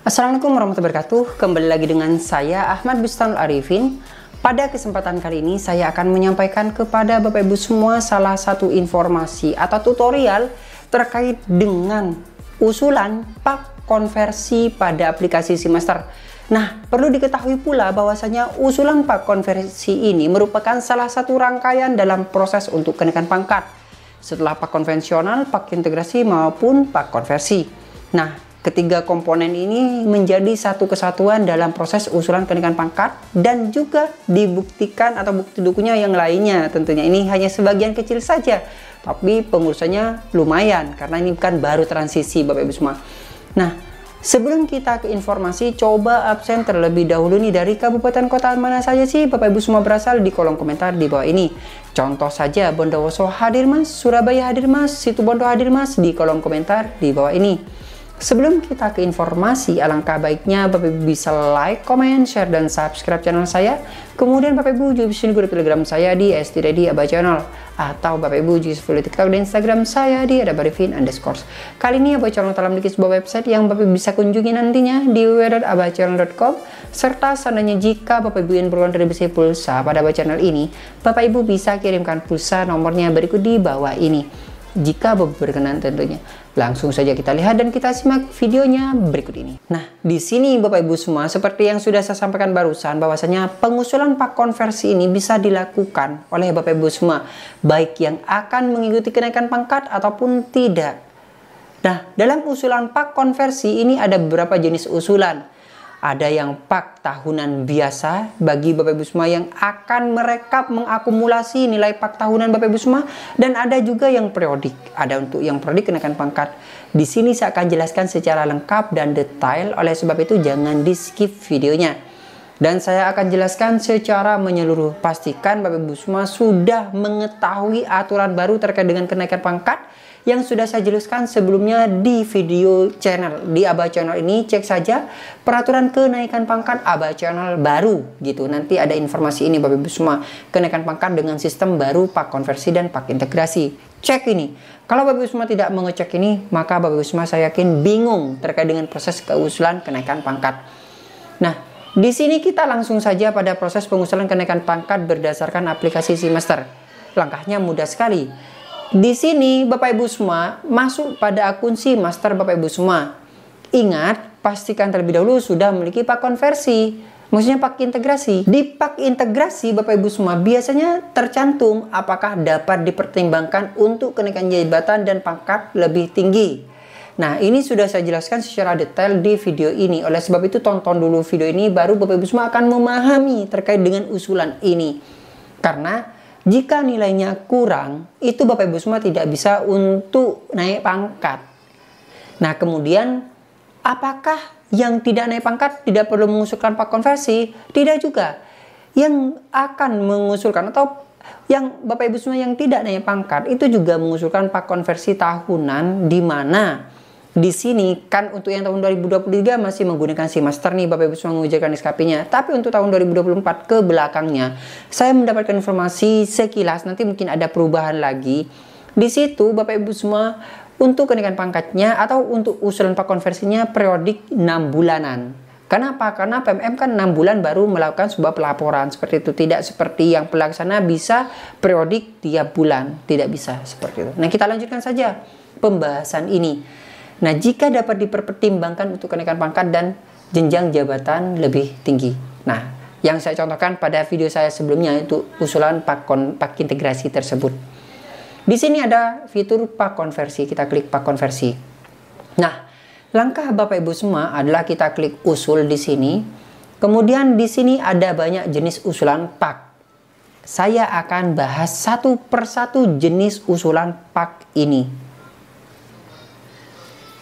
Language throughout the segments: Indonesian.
Assalamualaikum warahmatullahi wabarakatuh. Kembali lagi dengan saya Ahmad Bustanul Arifin. Pada kesempatan kali ini saya akan menyampaikan kepada Bapak Ibu semua salah satu informasi atau tutorial terkait dengan usulan pak konversi pada aplikasi Seamaster. Nah, perlu diketahui pula bahwasanya usulan pak konversi ini merupakan salah satu rangkaian dalam proses untuk kenaikan pangkat setelah pak konvensional, pak integrasi maupun pak konversi. Nah, ketiga komponen ini menjadi satu kesatuan dalam proses usulan kenaikan pangkat dan juga dibuktikan atau bukti dokunya yang lainnya. Tentunya ini hanya sebagian kecil saja, tapi pengurusannya lumayan karena ini kan baru transisi Bapak Ibu semua. Nah, sebelum kita ke informasi, coba absen terlebih dahulu nih dari kabupaten kota mana saja sih Bapak Ibu semua berasal di kolom komentar di bawah ini. Contoh saja Bondowoso hadir mas, Surabaya hadir mas, Situbondo hadir mas di kolom komentar di bawah ini. Sebelum kita ke informasi, alangkah baiknya Bapak Ibu bisa like, comment, share, dan subscribe channel saya. Kemudian Bapak Ibu juga bisa grup Telegram saya di @abah_channel, atau Bapak Ibu juga follow TikTok dan Instagram saya di @abarifin_. Kali ini Abah Channel telah memiliki sebuah website yang Bapak Ibu bisa kunjungi nantinya di www.abahchannel.com. Serta seandainya jika Bapak Ibu ingin berkontribusi pulsa pada Abah Channel ini, Bapak Ibu bisa kirimkan pulsa nomornya berikut di bawah ini. Jika Bapak berkenan tentunya. Langsung saja kita lihat dan kita simak videonya berikut ini. Nah, di sini Bapak Ibu semua, seperti yang sudah saya sampaikan barusan, bahwasanya pengusulan pak konversi ini bisa dilakukan oleh Bapak Ibu semua, baik yang akan mengikuti kenaikan pangkat ataupun tidak. Nah, dalam usulan pak konversi ini ada beberapa jenis usulan. Ada yang pak tahunan biasa bagi Bapak Ibu semua yang akan merekap mengakumulasi nilai pak tahunan Bapak Ibu semua, dan ada juga yang periodik. Ada untuk yang periodik kenaikan pangkat. Di sini saya akan jelaskan secara lengkap dan detail, oleh sebab itu jangan di skip videonya. Dan saya akan jelaskan secara menyeluruh. Pastikan Bapak Ibu semua sudah mengetahui aturan baru terkait dengan kenaikan pangkat yang sudah saya jelaskan sebelumnya di video channel. Di Abah Channel ini cek saja peraturan kenaikan pangkat Abah Channel baru gitu. Nanti ada informasi ini Bapak Ibu semua, kenaikan pangkat dengan sistem baru pak konversi dan pak integrasi. Cek ini. Kalau Bapak Ibu semua tidak mengecek ini, maka Bapak Ibu semua saya yakin bingung terkait dengan proses keusulan kenaikan pangkat. Nah, di sini kita langsung saja pada proses pengusulan kenaikan pangkat berdasarkan aplikasi Seamaster. Langkahnya mudah sekali. Di sini Bapak Ibu semua masuk pada akun Seamaster Bapak Ibu semua. Ingat, pastikan terlebih dahulu sudah memiliki pak konversi, maksudnya pak integrasi. Di pak integrasi Bapak Ibu semua biasanya tercantum apakah dapat dipertimbangkan untuk kenaikan jabatan dan pangkat lebih tinggi. Nah, ini sudah saya jelaskan secara detail di video ini. Oleh sebab itu tonton dulu video ini, baru Bapak Ibu semua akan memahami terkait dengan usulan ini. Karena jika nilainya kurang, itu Bapak Ibu semua tidak bisa untuk naik pangkat. Nah, kemudian apakah yang tidak naik pangkat tidak perlu mengusulkan pak konversi? Tidak juga. Yang akan mengusulkan atau yang Bapak Ibu semua yang tidak naik pangkat itu juga mengusulkan pak konversi tahunan, di mana di sini kan untuk yang tahun 2023 masih menggunakan Seamaster nih Bapak Ibu semua mengujarkan SKP-nya. Tapi untuk tahun 2024 ke belakangnya saya mendapatkan informasi sekilas, nanti mungkin ada perubahan lagi. Di situ Bapak Ibu semua untuk kenaikan pangkatnya atau untuk usulan pak konversinya periodik 6 bulanan. Kenapa? Karena PMM kan 6 bulan baru melakukan sebuah pelaporan seperti itu. Tidak seperti yang pelaksana bisa periodik tiap bulan. Tidak bisa seperti itu. Nah, kita lanjutkan saja pembahasan ini. Nah, jika dapat dipertimbangkan untuk kenaikan pangkat dan jenjang jabatan lebih tinggi. Nah, yang saya contohkan pada video saya sebelumnya itu usulan pak integrasi tersebut. Di sini ada fitur pak konversi. Kita klik pak konversi. Nah, langkah Bapak Ibu semua adalah kita klik usul di sini. Kemudian di sini ada banyak jenis usulan pak. Saya akan bahas satu persatu jenis usulan pak ini.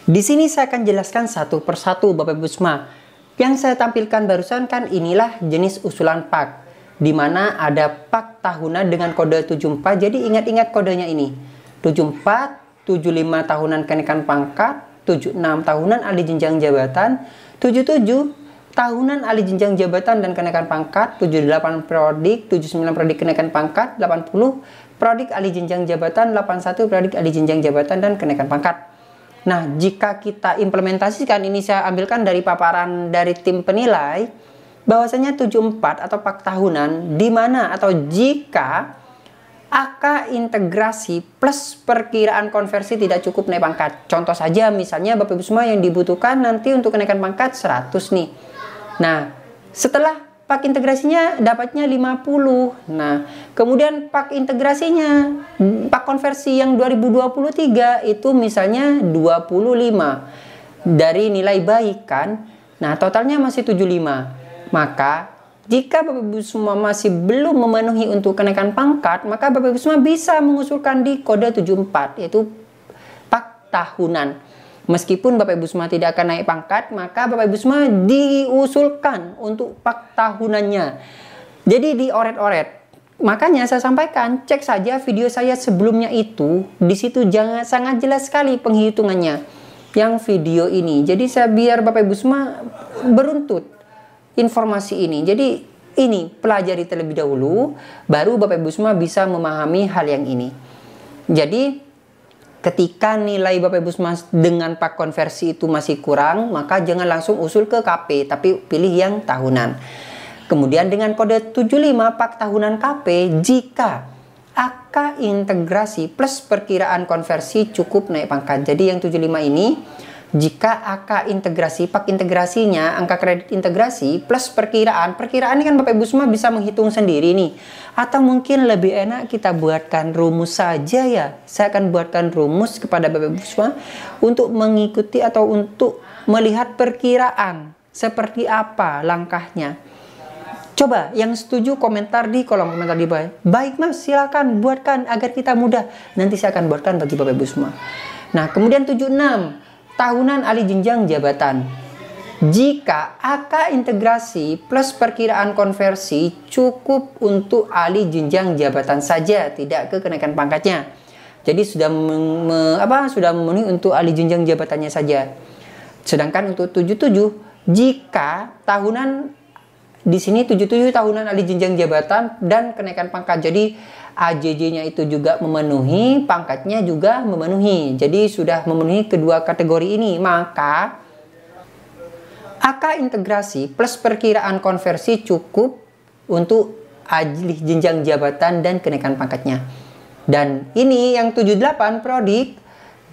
Di sini saya akan jelaskan satu persatu Bapak Ibu semua. Yang saya tampilkan barusan kan inilah jenis usulan pak, di mana ada pak tahunan dengan kode 74. Jadi ingat-ingat kodenya ini. 74, 75 tahunan kenaikan pangkat, 76 tahunan alih jenjang jabatan, 77 tahunan alih jenjang jabatan dan kenaikan pangkat, 78 prodik, 79 prodik kenaikan pangkat, 80 prodik alih jenjang jabatan, 81 prodik alih jenjang jabatan dan kenaikan pangkat. Nah, jika kita implementasikan, ini saya ambilkan dari paparan dari tim penilai, bahwasanya 74 atau pak tahunan, di mana atau jika AK integrasi plus perkiraan konversi tidak cukup naik pangkat. Contoh saja, misalnya Bapak Ibu semua yang dibutuhkan nanti untuk kenaikan pangkat 100 nih. Nah, setelah pak integrasinya dapatnya 50. Nah, kemudian pak integrasinya, pak konversi yang 2023 itu misalnya 25 dari nilai baik kan. Nah, totalnya masih 75. Maka jika Bapak Ibu semua masih belum memenuhi untuk kenaikan pangkat, maka Bapak Ibu semua bisa mengusulkan di kode 74, yaitu pak tahunan. Meskipun Bapak Ibu semua tidak akan naik pangkat, maka Bapak Ibu semua diusulkan untuk pak tahunannya. Jadi dioret-oret. Makanya saya sampaikan, cek saja video saya sebelumnya itu, di situ sangat jelas sekali penghitungannya yang video ini. Jadi saya biar Bapak Ibu semua beruntut informasi ini. Jadi ini pelajari terlebih dahulu, baru Bapak Ibu semua bisa memahami hal yang ini. Jadi ketika nilai Bapak Ibu semua dengan pak konversi itu masih kurang, maka jangan langsung usul ke KP, tapi pilih yang tahunan. Kemudian dengan kode 75 pak tahunan KP, jika AK integrasi plus perkiraan konversi cukup naik pangkat. Jadi yang 75 ini, jika AK integrasi, pak integrasinya, angka kredit integrasi plus perkiraan ini kan Bapak Ibu semua bisa menghitung sendiri nih. Atau mungkin lebih enak kita buatkan rumus saja ya. Saya akan buatkan rumus kepada Bapak Ibu semua untuk mengikuti atau untuk melihat perkiraan seperti apa langkahnya. Coba yang setuju komentar di kolom komentar di bawah. Baik Mas, silakan buatkan agar kita mudah. Nanti saya akan buatkan bagi Bapak Ibu semua. Nah, kemudian 76 tahunan alih jenjang jabatan. Jika AK integrasi plus perkiraan konversi cukup untuk alih jenjang jabatan saja, tidak ke kenaikan pangkatnya. Jadi sudah memenuhi untuk alih jenjang jabatannya saja. Sedangkan untuk 77, jika tahunan di sini 77 tahunan alih jenjang jabatan dan kenaikan pangkat. Jadi AJJ-nya itu juga memenuhi, pangkatnya juga memenuhi. Jadi sudah memenuhi kedua kategori ini, maka AK integrasi plus perkiraan konversi cukup untuk alih jenjang jabatan dan kenaikan pangkatnya. Dan ini yang 78 prodik,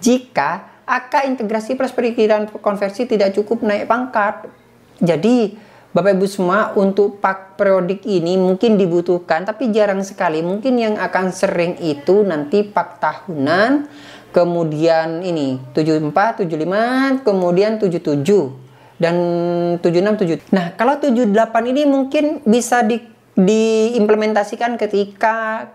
jika AK integrasi plus perkiraan konversi tidak cukup naik pangkat. Jadi Bapak Ibu semua, untuk pak periodik ini mungkin dibutuhkan, tapi jarang sekali. Mungkin yang akan sering itu nanti pak tahunan, kemudian ini 74, 75, kemudian 77 dan 76, 77. Nah, kalau 78 ini mungkin bisa diimplementasikan ketika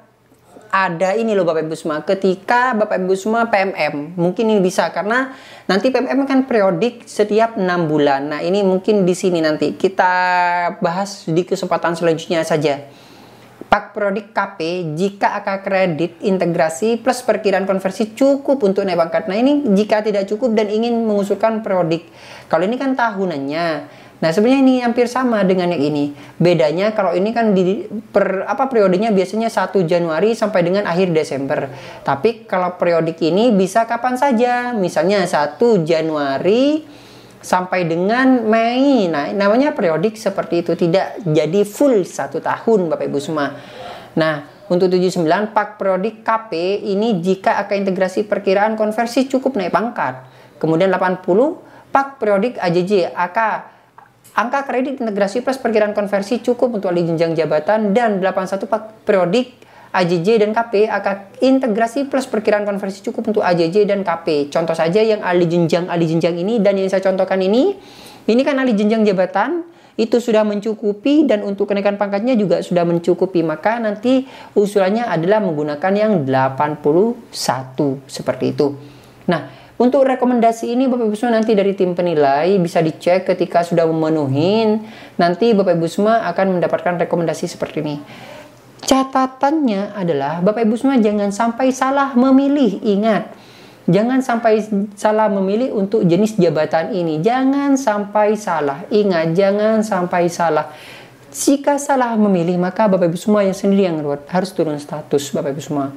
ada ini loh Bapak Ibu semua, ketika Bapak Ibu semua PMM, mungkin ini bisa karena nanti PMM kan periodik setiap 6 bulan. Nah, ini mungkin di sini nanti kita bahas di kesempatan selanjutnya saja. Pak periodik KP, jika AK kredit integrasi plus perkiraan konversi cukup untuk naik pangkat. Nah, ini jika tidak cukup dan ingin mengusulkan periodik. Kalau ini kan tahunannya. Nah, sebenarnya ini hampir sama dengan yang ini. Bedanya kalau ini kan periodenya biasanya 1 Januari sampai dengan akhir Desember. Tapi kalau periodik ini bisa kapan saja. Misalnya 1 Januari sampai dengan Mei. Nah, namanya periodik seperti itu, tidak jadi full 1 tahun Bapak Ibu semua. Nah, untuk 79 pak periodik KP ini jika AK integrasi perkiraan konversi cukup naik pangkat. Kemudian 80 pak periodik AJJ angka kredit integrasi plus perkiraan konversi cukup untuk alih jenjang jabatan, dan 81 pak periodik AJJ dan KP, angka integrasi plus perkiraan konversi cukup untuk AJJ dan KP. Contoh saja yang alih jenjang ini, dan yang saya contohkan ini kan alih jenjang jabatan, itu sudah mencukupi, dan untuk kenaikan pangkatnya juga sudah mencukupi. Maka nanti usulannya adalah menggunakan yang 81 seperti itu. Nah, untuk rekomendasi ini Bapak Ibu semua nanti dari tim penilai bisa dicek ketika sudah memenuhi. Nanti Bapak Ibu semua akan mendapatkan rekomendasi seperti ini. Catatannya adalah Bapak Ibu semua jangan sampai salah memilih. Ingat, Jangan sampai salah memilih untuk jenis jabatan ini. Jangan sampai salah. Ingat, jangan sampai salah. Jika salah memilih, maka Bapak Ibu semua yang sendiri yang harus turun status, Bapak Ibu semua.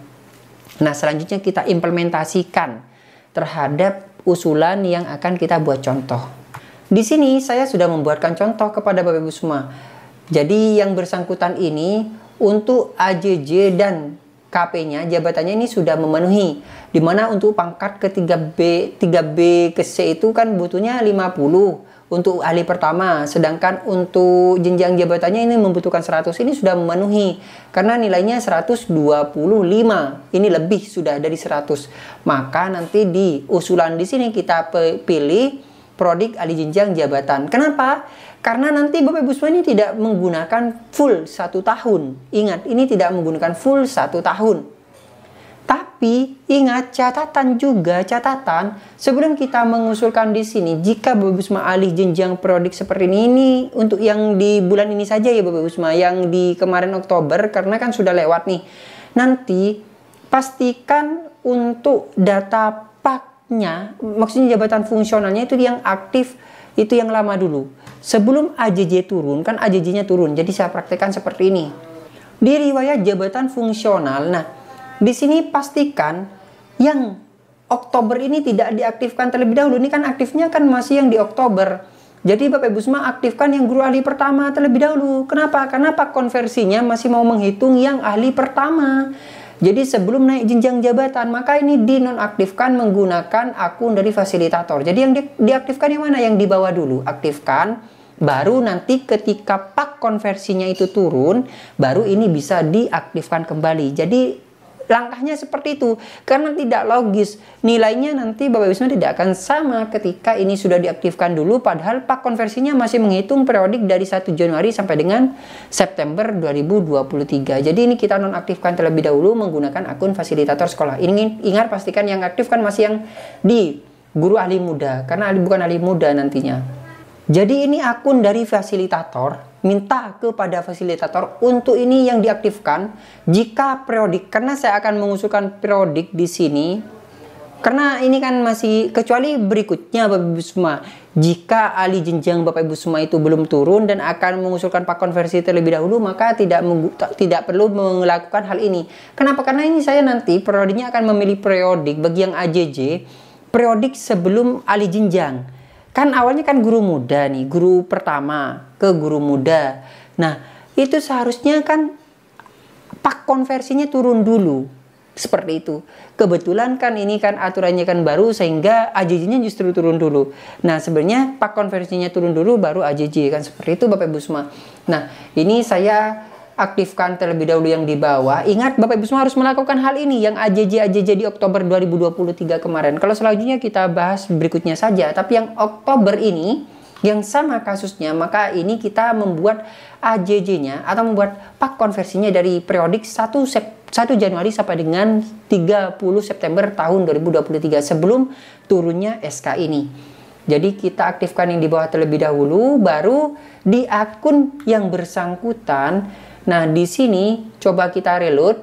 Nah, selanjutnya kita implementasikan terhadap usulan yang akan kita buat contoh. Di sini saya sudah membuatkan contoh kepada Bapak Ibu semua. Jadi yang bersangkutan ini untuk AJJ dan KP-nya, jabatannya ini sudah memenuhi. Dimana untuk pangkat ke 3B ke C itu kan butuhnya 50 untuk ahli pertama. Sedangkan untuk jenjang jabatannya ini membutuhkan 100. Ini sudah memenuhi. Karena nilainya 125. Ini lebih sudah dari 100. Maka nanti di usulan di sini kita pilih prodik ahli jenjang jabatan. Kenapa? Karena nanti Bapak Ibu semua ini tidak menggunakan full 1 tahun. Ingat, ini tidak menggunakan full 1 tahun. Tapi ingat, catatan sebelum kita mengusulkan di sini, jika Bapak Ibu semua ahli jenjang prodik seperti ini untuk yang di bulan ini saja ya Bapak Ibu semua, yang di kemarin Oktober karena kan sudah lewat nih. Nanti pastikan untuk data PAK-nya, maksudnya jabatan fungsionalnya itu yang aktif, itu yang lama dulu. Sebelum AJJ turun, kan AJJ-nya turun. Jadi saya praktekkan seperti ini. Di riwayat jabatan fungsional, nah, di sini pastikan yang Oktober ini tidak diaktifkan terlebih dahulu. Ini kan aktifnya kan masih yang di Oktober. Jadi Bapak Ibu semua aktifkan yang guru ahli pertama terlebih dahulu. Kenapa? Karena Pak konversinya masih mau menghitung yang ahli pertama. Jadi sebelum naik jenjang jabatan, maka ini dinonaktifkan menggunakan akun dari fasilitator. Jadi yang diaktifkan yang mana? Yang di bawah dulu. Aktifkan, baru nanti ketika Pak konversinya itu turun, baru ini bisa diaktifkan kembali. Jadi langkahnya seperti itu, karena tidak logis nilainya nanti Bapak Ibu semua tidak akan sama ketika ini sudah diaktifkan dulu, padahal Pak konversinya masih menghitung periodik dari 1 Januari sampai dengan September 2023. Jadi ini kita nonaktifkan terlebih dahulu menggunakan akun fasilitator sekolah. Ini ingat, pastikan yang aktif kan masih yang di guru ahli muda, karena bukan ahli muda nantinya. Jadi ini akun dari fasilitator, minta kepada fasilitator untuk ini yang diaktifkan jika periodik, karena saya akan mengusulkan periodik di sini karena ini kan masih, kecuali berikutnya Bapak Ibu semua, jika ahli jenjang Bapak Ibu semua itu belum turun dan akan mengusulkan Pak konversi terlebih dahulu, maka tidak perlu melakukan hal ini. Kenapa? Karena ini saya nanti periodiknya akan memilih periodik bagi yang AJJ, periodik sebelum ahli jenjang. Kan awalnya kan guru muda nih, guru pertama ke guru muda. Nah, itu seharusnya kan Pak konversinya turun dulu. Seperti itu. Kebetulan kan ini kan aturannya kan baru sehingga AJJ-nya justru turun dulu. Nah, sebenarnya Pak konversinya turun dulu baru AJJ, kan seperti itu Bapak Ibu semua. Nah, ini saya aktifkan terlebih dahulu yang di bawah. Ingat Bapak Ibu semua harus melakukan hal ini yang AJJ di Oktober 2023 kemarin. Kalau selanjutnya kita bahas berikutnya saja, tapi yang Oktober ini yang sama kasusnya, maka ini kita membuat AJJ-nya atau membuat Pak konversinya dari periodik 1 Januari sampai dengan 30 September tahun 2023 sebelum turunnya SK ini. Jadi kita aktifkan yang di bawah terlebih dahulu, baru di akun yang bersangkutan. Nah, di sini coba kita reload.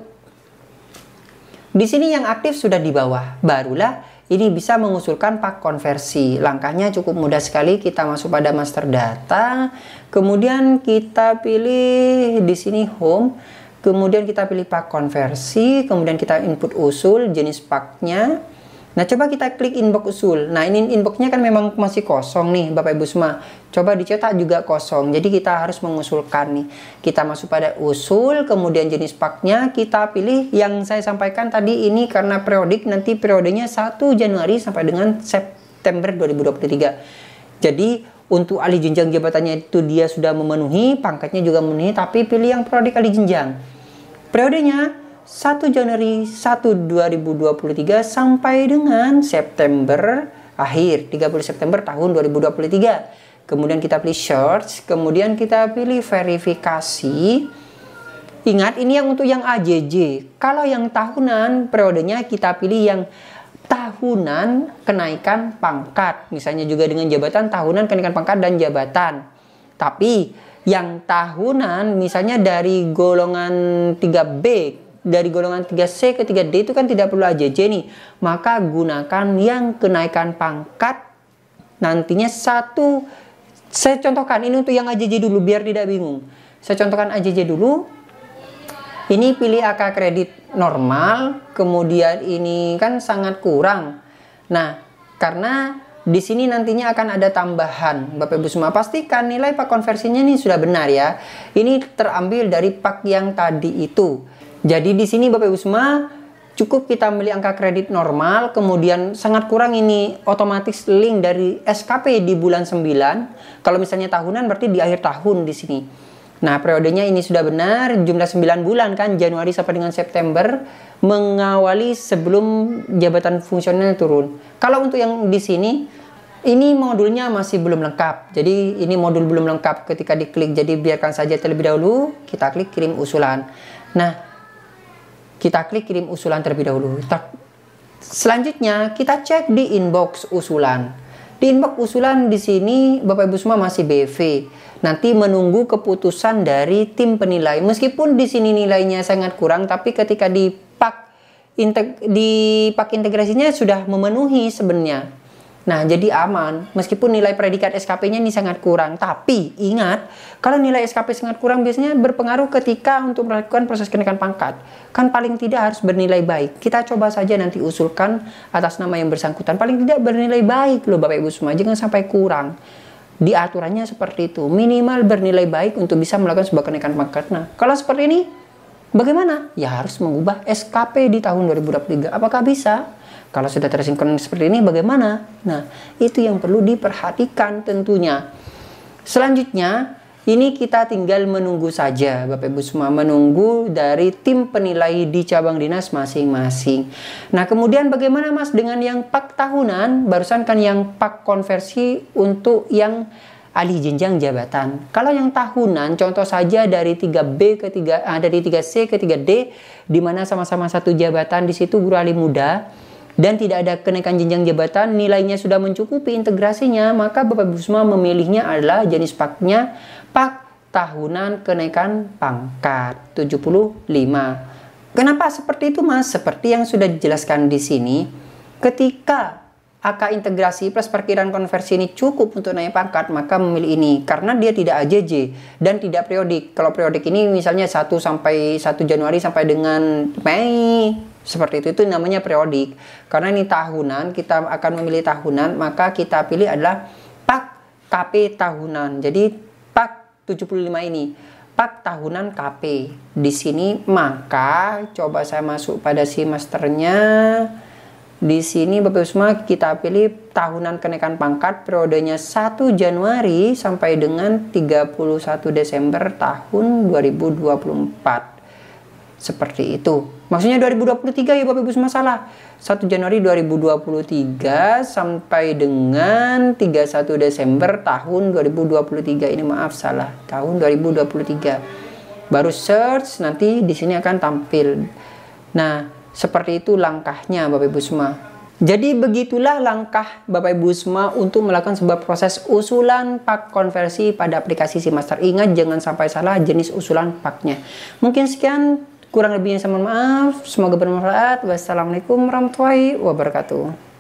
Di sini yang aktif sudah di bawah. Barulah ini bisa mengusulkan Pak konversi. Langkahnya cukup mudah sekali. Kita masuk pada master data. Kemudian kita pilih di sini home. Kemudian kita pilih Pak konversi. Kemudian kita input usul jenis Paknya. Nah, coba kita klik inbox usul. Nah, ini inboxnya kan memang masih kosong nih Bapak Ibu semua. Coba dicetak juga kosong. Jadi kita harus mengusulkan nih. Kita masuk pada usul, kemudian jenis Paknya kita pilih yang saya sampaikan tadi ini karena periodik, nanti periodenya 1 Januari sampai dengan September 2023. Jadi untuk ahli jenjang jabatannya itu dia sudah memenuhi, pangkatnya juga memenuhi, tapi pilih yang periodik ahli jenjang. Periodenya 1 Januari 2023 sampai dengan September akhir 30 September tahun 2023. Kemudian kita pilih search, kemudian kita pilih verifikasi. Ingat ini yang untuk yang AJJ. Kalau yang tahunan periodenya kita pilih yang tahunan kenaikan pangkat. Misalnya juga dengan jabatan tahunan kenaikan pangkat dan jabatan. Tapi yang tahunan misalnya dari golongan 3B dari golongan 3C ke 3D itu kan tidak perlu AJJ nih. Maka gunakan yang kenaikan pangkat nantinya satu. Saya contohkan ini untuk yang AJJ dulu biar tidak bingung. Saya contohkan AJJ dulu. Ini pilih AK kredit normal, kemudian ini kan sangat kurang. Nah, karena di sini nantinya akan ada tambahan, Bapak Ibu semua. Pastikan nilai pak konversinya ini sudah benar ya. Ini terambil dari pak yang tadi itu. Jadi di sini Bapak Ibu semua cukup kita milih angka kredit normal, kemudian sangat kurang ini otomatis link dari SKP di bulan 9. Kalau misalnya tahunan berarti di akhir tahun di sini. Nah, periodenya ini sudah benar, jumlah 9 bulan kan, Januari sampai dengan September, mengawali sebelum jabatan fungsional turun. Kalau untuk yang di sini, ini modulnya masih belum lengkap. Jadi, ini modul belum lengkap ketika diklik. Jadi, biarkan saja terlebih dahulu, kita klik kirim usulan. Nah, kita klik kirim usulan terlebih dahulu. Selanjutnya, kita cek di inbox usulan. Di inbox usulan di sini, Bapak Ibu semua masih BV. Nanti menunggu keputusan dari tim penilai. Meskipun di sini nilainya sangat kurang, tapi ketika di pak integrasinya sudah memenuhi sebenarnya. Nah, jadi aman. Meskipun nilai predikat SKP-nya ini sangat kurang, tapi ingat, kalau nilai SKP sangat kurang biasanya berpengaruh ketika untuk melakukan proses kenaikan pangkat. Kan paling tidak harus bernilai baik. Kita coba saja nanti usulkan atas nama yang bersangkutan. Paling tidak bernilai baik loh Bapak Ibu semua, jangan sampai kurang. Di aturannya seperti itu, minimal bernilai baik untuk bisa melakukan sebuah kenaikan pangkat. Nah, kalau seperti ini, bagaimana? Ya harus mengubah SKP di tahun 2023. Apakah bisa? Kalau sudah tersinkron seperti ini, bagaimana? Nah, itu yang perlu diperhatikan tentunya. Selanjutnya, ini kita tinggal menunggu saja, Bapak Ibu semua, menunggu dari tim penilai di cabang dinas masing-masing. Nah, kemudian bagaimana Mas dengan yang pak tahunan? Barusan kan yang pak konversi untuk yang alih jenjang jabatan. Kalau yang tahunan, contoh saja dari 3B ke 3 dari 3C ke 3D, di mana sama-sama satu jabatan di situ guru alih muda dan tidak ada kenaikan jenjang jabatan, nilainya sudah mencukupi integrasinya, maka Bapak Ibu semua memilihnya adalah jenis paknya pak tahunan kenaikan pangkat 75. Kenapa seperti itu Mas? Seperti yang sudah dijelaskan di sini, ketika AK integrasi plus perkiraan konversi ini cukup untuk naik pangkat, maka memilih ini karena dia tidak AJJ dan tidak periodik. Kalau periodik ini misalnya 1 Januari sampai dengan Mei, seperti itu namanya periodik. Karena ini tahunan, kita akan memilih tahunan, maka kita pilih adalah pak KP tahunan. Jadi pak 75 ini pak tahunan KP di sini. Maka coba saya masuk pada si masternya. Di sini Bapak Ibu semua kita pilih tahunan kenaikan pangkat periodenya 1 Januari sampai dengan 31 Desember tahun 2024. Seperti itu. Maksudnya 2023 ya Bapak Ibu semua, salah. 1 Januari 2023 sampai dengan 31 Desember tahun 2023. Ini maaf salah. Tahun 2023. Baru search nanti di sini akan tampil. Nah, seperti itu langkahnya Bapak Ibu semua. Jadi begitulah langkah Bapak Ibu semua untuk melakukan sebuah proses usulan pak konversi pada aplikasi SIMaster. Ingat jangan sampai salah jenis usulan paknya. Mungkin sekian, kurang lebihnya saya mohon maaf. Semoga bermanfaat. Wassalamualaikum warahmatullahi wabarakatuh.